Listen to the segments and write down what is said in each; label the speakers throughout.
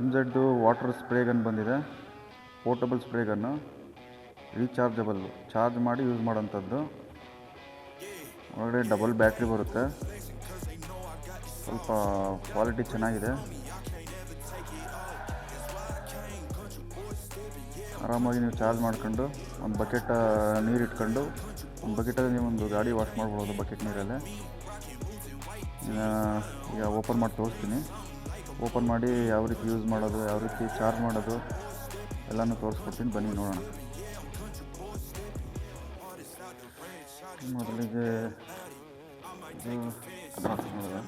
Speaker 1: MZ water spray gun ಬಂದಿದೆ. Portable spray gun, rechargeable, charge ಮಾಡಿ use ಮಾಡೋಂಥದ್ದು. ಒಳಗಡೆ double battery ಬರುತ್ತೆ. ಸ್ವಲ್ಪ ಕ್ವಾಲಿಟಿ ಚೆನ್ನಾಗಿದೆ. ಆರಾಮಾಗಿ ನೀವು ಚಾರ್ಜ್ ಮಾಡ್ಕೊಂಡು ಒಂದು ಬಕೆಟ್ ನೀರು ಇಟ್ಕೊಂಡು ಒಂದು ಬಕೆಟಲ್ಲಿ ನೀವು ಒಂದು ಗಾಡಿ ವಾಶ್ ಮಾಡ್ಬೋದು ಬಕೆಟ್ ನೀರಲ್ಲೇ. ಈಗ ಓಪನ್ ಮಾಡಿ ತೋರಿಸ್ತೀನಿ. ಓಪನ್ ಮಾಡಿ ಯಾವ ರೀತಿ ಯೂಸ್ ಮಾಡೋದು, ಯಾವ ರೀತಿ ಚಾರ್ಜ್ ಮಾಡೋದು ಎಲ್ಲನೂ ತೋರಿಸ್ಕೊಡ್ತೀನಿ, ಬನ್ನಿ ನೋಡೋಣ. ಮೊದಲಿಗೆ ಇದು ಬಾಕ್ಸ್ ನೋಡಿದೆ,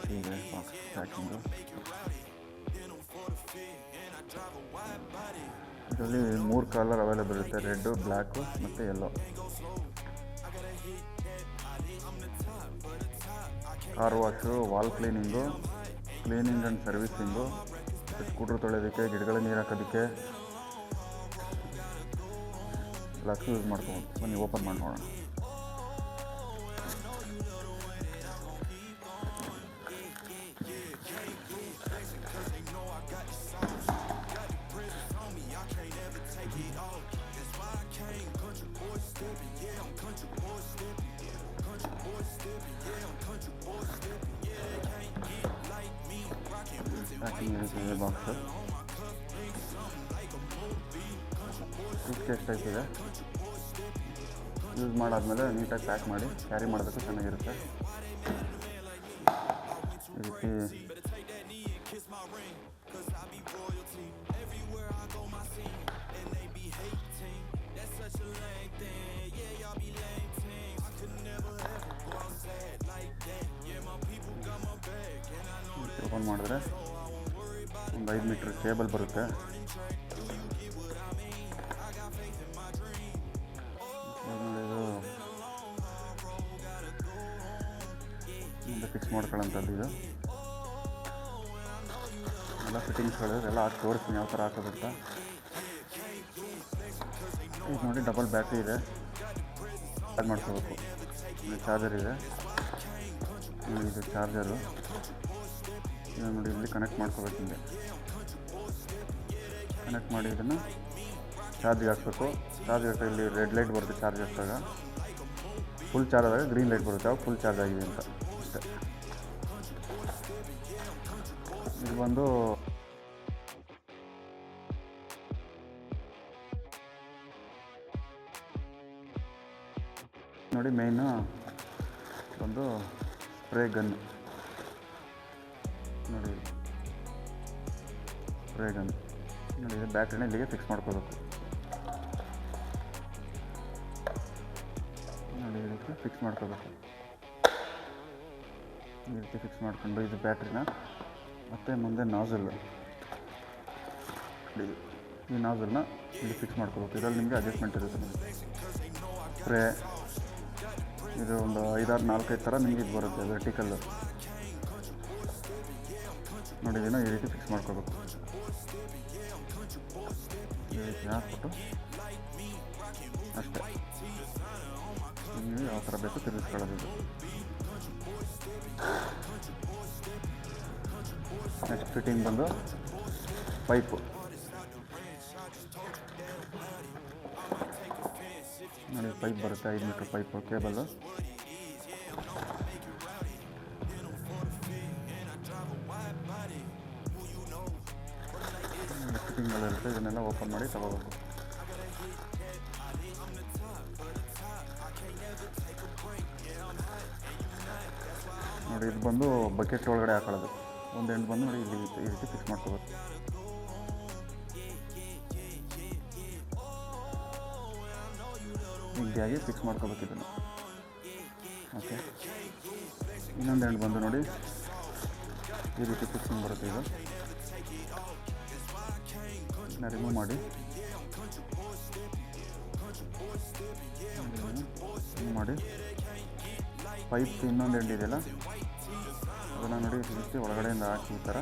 Speaker 1: ಹೀಗೆ ಬಾಕ್ಸ್ ಪ್ಯಾಕಿಂಗು. ಇದರಲ್ಲಿ 3 ಕಲರ್ ಅವೈಲೇಬಲ್ ಇರುತ್ತೆ, ರೆಡ್ಡು, ಬ್ಲ್ಯಾಕು ಮತ್ತು yellow. Car wash, wall cleaning, cleaning and servicing, scooter ತೊಳೆಯೋದಕ್ಕೆ, ಗಿಡಗಳಿಗೆ ನೀರು ಹಾಕೋದಕ್ಕೆ ಎಲ್ಲಕ್ಕೂ ಯೂಸ್ ಮಾಡ್ಕೊಬೋದು. ಬನ್ನಿ ಓಪನ್ ಮಾಡಿ ನೋಡೋಣ. ಪ್ಯಾಕಿಂಗ್ ಇರುತ್ತೆ ಬಾಕ್ಸು. ಸೂಟ್ ಕೇಸ್ ಟೈಪ್ ಇದೆ. ಯೂಸ್ ಮಾಡಾದ್ಮೇಲೆ ನೀಟಾಗಿ ಪ್ಯಾಕ್ ಮಾಡಿ ಕ್ಯಾರಿ ಮಾಡೋದಕ್ಕೆ ಚೆನ್ನಾಗಿರುತ್ತೆ. ಈ ರೀತಿ ಓಪನ್ ಮಾಡಿದ್ರೆ ಒಂದು 5 ಮೀಟ್ರ್ ಕೇಬಲ್ ಬರುತ್ತೆ. ಇದು ಫಿಕ್ಸ್ ಮಾಡ್ಕೊಳ್ಳೋಂಥದ್ದು. ಇದು ಎಲ್ಲ ಫಿಟ್ಟಿಂಗ್ಸ್ಗಳು ಎಲ್ಲ ಹಾಕಿ ತೋರಿಸ್ತೀನಿ ಯಾವ ಥರ ಹಾಕೋದಂತ. ಇದು ನೋಡಿ ಡಬಲ್ ಬ್ಯಾಟ್ರಿ ಇದೆ, ಚಾರ್ಜ್ ಮಾಡ್ಕೋಬೇಕು. ಇದು ಚಾರ್ಜರ್ ಇದೆ, ಇದು ಚಾರ್ಜರು. ಇದು ನೋಡಿ ಇಲ್ಲಿ ಕನೆಕ್ಟ್ ಮಾಡ್ಕೋಬೇಕು. ಹಿಂಗೆ ಕನೆಕ್ಟ್ ಮಾಡಿ ಇದನ್ನು ಚಾರ್ಜ್ಗೆ ಹಾಕಬೇಕು. ಚಾರ್ಜ್ ಹಾಕಿ ಇಲ್ಲಿ ರೆಡ್ ಲೈಟ್ ಬರುತ್ತೆ ಚಾರ್ಜ್ ಹಾಕಿದಾಗ. ಫುಲ್ ಚಾರ್ಜ್ ಆದಾಗ ಗ್ರೀನ್ ಲೈಟ್ ಬರುತ್ತೆ, ಅವಾಗ ಫುಲ್ ಚಾರ್ಜ್ ಆಗಿದೆ ಅಂತ ಅಷ್ಟೇ. ಇದು ಬಂದು ನೋಡಿ ಮೇಯ್ನು ಒಂದು ಸ್ಪ್ರೇ ಗನ್ ನೋಡಿ, ಸ್ಪ್ರೇ ಗನ್ ನೋಡಿ. ಬ್ಯಾಟ್ರಿನ ಇಲ್ಲಿಗೆ ಫಿಕ್ಸ್ ಮಾಡ್ಕೋಬೇಕು ನೋಡಿ, ಈ ರೀತಿ ಫಿಕ್ಸ್ ಮಾಡ್ಕೋಬೇಕು. ಈ ರೀತಿ ಫಿಕ್ಸ್ ಮಾಡ್ಕೊಂಡು ಇದು ಬ್ಯಾಟ್ರಿನ ಮತ್ತು ಮುಂದೆ ನಾಝಲ್, ಈ ನಾಝಲ್ನ ಇಲ್ಲಿ ಫಿಕ್ಸ್ ಮಾಡ್ಕೋಬೇಕು. ಇದರಲ್ಲಿ ನಿಮಗೆ ಅಡ್ಜಸ್ಟ್ಮೆಂಟ್ ಇರುತ್ತೆ. ಸ್ಪ್ರೇ ಇದು ಒಂದು 5-6-4-5 ಥರ ನಿಮಗೆ ಇದು ಬರುತ್ತೆ ವರ್ಟಿಕಲ್ಲು ನೋಡಿ. ಇದನ್ನು ಈ ರೀತಿ ಫಿಕ್ಸ್ ಮಾಡ್ಕೋಬೇಕು. ಈ ರೀತಿ ಹಾಕ್ಬಿಟ್ಟು ಅಷ್ಟೇ, ನಿಮಗೆ ಯಾವ ಥರ ಬೇಕು ತಿರುಗಿಸ್ಕೊಳ್ಳೋದು. ಇದು ನೆಕ್ಸ್ಟ್ ಫಿಟ್ಟಿಂಗ್ ಬಂದು ಪೈಪು ನೋಡಿ. ಪೈಪ್ ಬರುತ್ತೆ, 5 ಮೀಟ್ರ್ ಪೈಪು, ಕೇಬಲ್ಲು. ಫಿಟ್ಟಿಂಗ್ಗಳಿರುತ್ತೆ, ಇದನ್ನೆಲ್ಲ ಓಪನ್ ಮಾಡಿ ತಗೋಬೇಕು. ನೋಡಿ ಇದು ಬಂದು ಬಕೆಟ್ ಒಳಗಡೆ ಹಾಕೊಳ್ಳೋದು. ಒಂದು ಎಂಡ್ ಬಂದು ನೋಡಿ ಇಲ್ಲಿ ಈ ರೀತಿ ಫಿಕ್ಸ್ ಮಾಡ್ಕೋಬೇಕು. ಹೀಗಾಗಿ ಫಿಕ್ಸ್ ಮಾಡ್ಕೋಬೇಕು ಇದನ್ನು. ಓಕೆ, ಇನ್ನೊಂದು ಎಂಡ್ ಬಂದು ನೋಡಿ ಈ ರೀತಿ ಫಿಕ್ಸಿಂಗ್ ಬರುತ್ತೆ. ಇದು ರಿಮೂವ್ ಮಾಡಿ ಪೈಪ್ ಇನ್ನೊಂದು ಎಂಡ್ ಇದೆಯಲ್ಲ ಅದನ್ನು ನೋಡಿ ಈ ರೀತಿ ಒಳಗಡೆಯಿಂದ ಹಾಕಿ ಈ ಥರ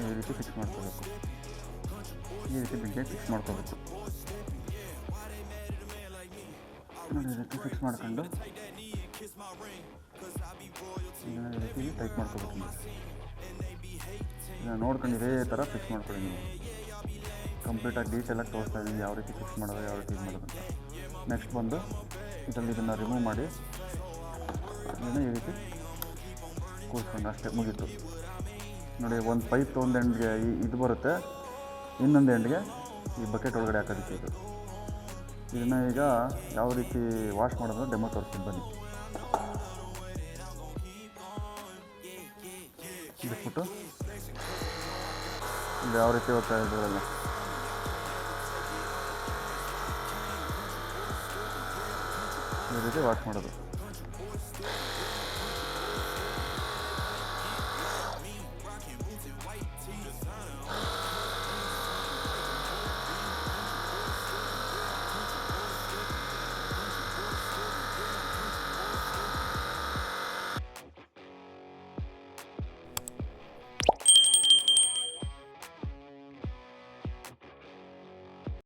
Speaker 1: ಈ ರೀತಿ ಫಿಕ್ಸ್ ಮಾಡ್ಕೋಬೇಕು. ಈ ರೀತಿ ಬಿಗ್ಗೆ ಫಿಕ್ಸ್ ಮಾಡ್ಕೋಬೇಕು ನೋಡಿ. ಈ ರೀತಿ ಫಿಕ್ಸ್ ಮಾಡ್ಕೊಂಡು ಇದನ್ನು ಈ ರೀತಿ ಟೈಟ್ ಮಾಡ್ಕೋಬೇಕು ನೀವು. ಇದನ್ನು ನೋಡ್ಕೊಂಡು ಇದೇ ಥರ ಫಿಕ್ಸ್ ಮಾಡ್ಕೊಳ್ಳಿ ನೀವು. ಕಂಪ್ಲೀಟಾಗಿ ಡೀಟೇಲಾಗಿ ತೋರಿಸ್ತಾ ಇದ್ದೀನಿ ಯಾವ ರೀತಿ ಫಿಕ್ಸ್ ಮಾಡೋದು, ಯಾವ ರೀತಿ ಇದು ಮಾಡೋದು ಅಂತ. ನೆಕ್ಸ್ಟ್ ಬಂದು ಇದನ್ನು ರಿಮೂವ್ ಮಾಡಿ ಇದನ್ನು ಈ ರೀತಿ ಕೂರಿಸ್ಕೊಂಡು ಅಷ್ಟೇ ಮುಗೀತು ನೋಡಿ. ಒಂದು ಪೈಪ್ ಒಂದು ಎಂಡ್ಗೆ ಇದು ಬರುತ್ತೆ, ಇನ್ನೊಂದು ಎಂಡ್ಗೆ ಈ ಬಕೆಟ್ ಒಳಗಡೆ ಹಾಕೋದಕ್ಕೆ ಇದು. ಇದನ್ನು ಈಗ ಯಾವ ರೀತಿ ವಾಶ್ ಮಾಡೋದು ಡೆಮೋ ತೋರಿಸ್ತೀನಿ ಬನ್ನಿ. ಬಿಟ್ಬಿಟ್ಟು ಇದು ಯಾವ ರೀತಿ ಹೋಗ್ತಾ ಇದ್ದಲ್ಲ ಈ ರೀತಿ ವಾಶ್ ಮಾಡೋದು.